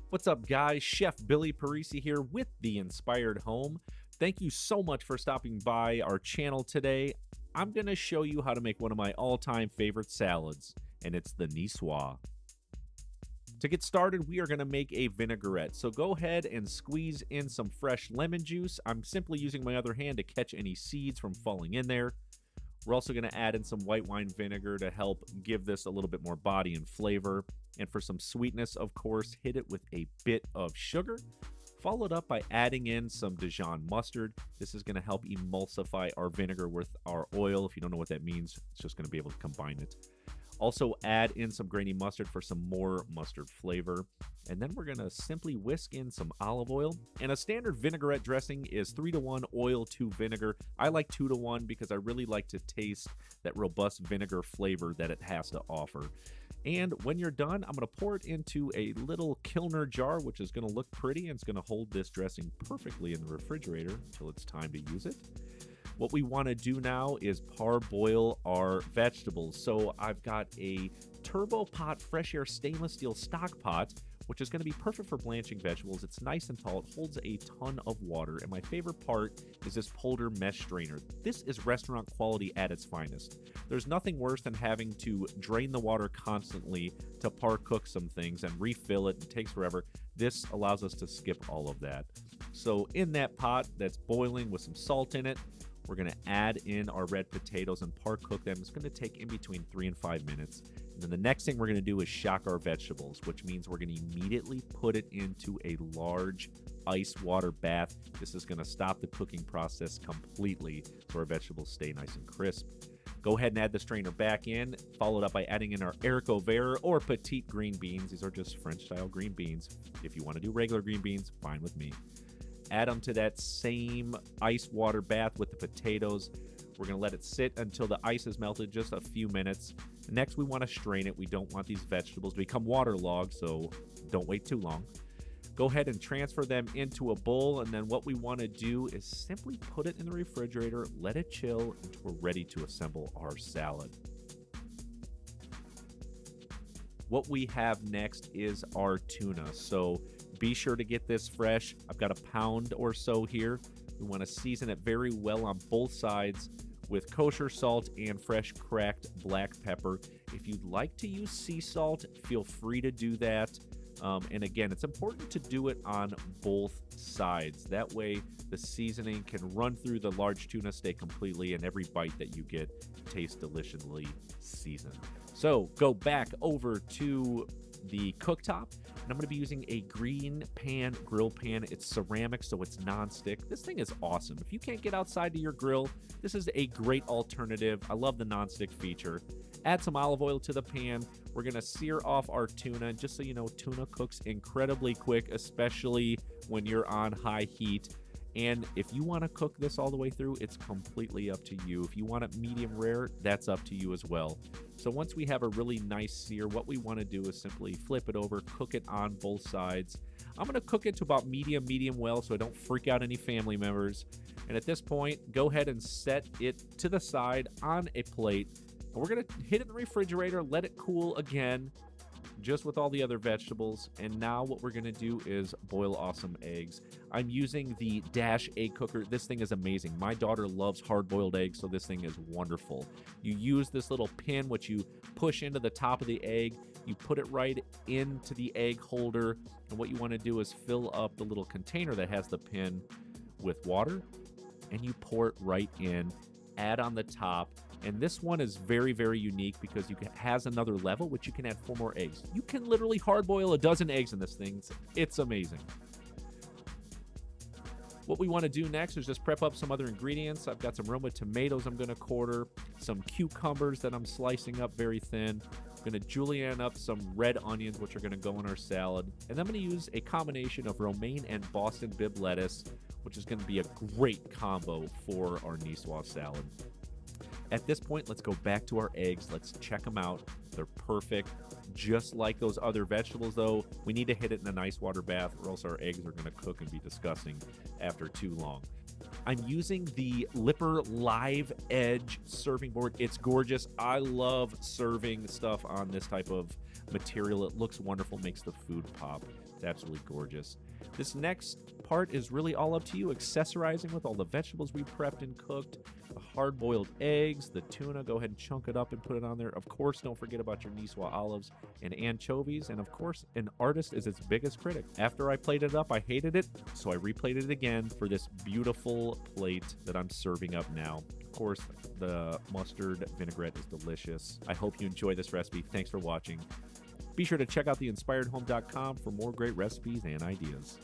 What's up, guys? Chef Billy Parisi here with The Inspired Home. Thank you so much for stopping by our channel today. I'm going to show you how to make one of my all-time favorite salads, and it's the Niçoise. To get started, we are going to make a vinaigrette. So go ahead and squeeze in some fresh lemon juice. I'm simply using my other hand to catch any seeds from falling in there. We're also going to add in some white wine vinegar to help give this a little bit more body and flavor. And for some sweetness, of course, hit it with a bit of sugar, followed up by adding in some Dijon mustard. This is going to help emulsify our vinegar with our oil. If you don't know what that means, it's just going to be able to combine it. Also add in some grainy mustard for some more mustard flavor. And then we're going to simply whisk in some olive oil. And a standard vinaigrette dressing is 3-to-1 oil to vinegar. I like 2-to-1 because I really like to taste that robust vinegar flavor that it has to offer. And when you're done, I'm going to pour it into a little Kilner jar, which is going to look pretty and it's going to hold this dressing perfectly in the refrigerator until it's time to use it. What we want to do now is parboil our vegetables. So I've got a turbo pot fresh air stainless steel stock pot, which is going to be perfect for blanching vegetables. It's nice and tall. It holds a ton of water. And my favorite part is this Polder mesh strainer. This is restaurant quality at its finest. There's nothing worse than having to drain the water constantly to par cook some things and refill it. It takes forever. This allows us to skip all of that. So in that pot that's boiling with some salt in it, we're going to add in our red potatoes and par cook them. It's going to take in between 3 and 5 minutes. And then the next thing we're going to do is shock our vegetables, which means we're going to immediately put it into a large ice water bath. This is going to stop the cooking process completely so our vegetables stay nice and crisp. Go ahead and add the strainer back in, followed up by adding in our haricot vert or petite green beans. These are just French-style green beans. If you want to do regular green beans, fine with me. Add them to that same ice water bath with the potatoes. We're going to let it sit until the ice is melted, just a few minutes. Next, we want to strain it. We don't want these vegetables to become waterlogged, so don't wait too long. Go ahead and transfer them into a bowl, and then what we want to do is simply put it in the refrigerator, let it chill until we're ready to assemble our salad. What we have next is our tuna. So be sure to get this fresh. I've got a pound or so here. We want to season it very well on both sides with kosher salt and fresh cracked black pepper. If you'd like to use sea salt, feel free to do that. And again, it's important to do it on both sides. That way, the seasoning can run through the large tuna steak completely, and every bite that you get tastes deliciously seasoned. So go back over to the cooktop, and I'm going to be using a green pan grill pan. It's ceramic, so it's non-stick. This thing is awesome. If you can't get outside to your grill, this is a great alternative. I love the non-stick feature. Add some olive oil to the pan. We're going to sear off our tuna. Just so you know, tuna cooks incredibly quick, especially when you're on high heat. And if you want to cook this all the way through, it's completely up to you. If you want it medium rare, that's up to you as well. So once we have a really nice sear, what we want to do is simply flip it over, cook it on both sides. I'm going to cook it to about medium well so I don't freak out any family members. And at this point, go ahead and set it to the side on a plate. And we're going to hit it in the refrigerator, let it cool again, just with all the other vegetables. And now what we're going to do is boil off some eggs. I'm using the Dash egg cooker. This thing is amazing. My daughter loves hard-boiled eggs, so this thing is wonderful. You use this little pin, which you push into the top of the egg. You put it right into the egg holder, and what you want to do is fill up the little container that has the pin with water, and you pour it right in, add on the top. And this one is very, very unique because it has another level, which you can add 4 more eggs. You can literally hard-boil a dozen eggs in this thing. It's amazing. What we want to do next is just prep up some other ingredients. I've got some Roma tomatoes I'm going to quarter, some cucumbers that I'm slicing up very thin. I'm going to julienne up some red onions, which are going to go in our salad. And then I'm going to use a combination of romaine and Boston bib lettuce, which is going to be a great combo for our Niçoise salad. At this point, let's go back to our eggs. Let's check them out. They're perfect. Just like those other vegetables, though, we need to hit it in a nice water bath or else our eggs are going to cook and be disgusting after too long. I'm using the Lipper Live Edge serving board. It's gorgeous. I love serving stuff on this type of material. It looks wonderful, makes the food pop. It's absolutely gorgeous. This next part is really all up to you, accessorizing with all the vegetables we prepped and cooked, the hard-boiled eggs, the tuna. Go ahead and chunk it up and put it on there. Of course, don't forget about your Niçoise olives and anchovies, and of course, an artist is its biggest critic. After I plated it up, I hated it, so I replated it again for this beautiful plate that I'm serving up now. Of course, the mustard vinaigrette is delicious. I hope you enjoy this recipe. Thanks for watching. Be sure to check out theinspiredhome.com for more great recipes and ideas.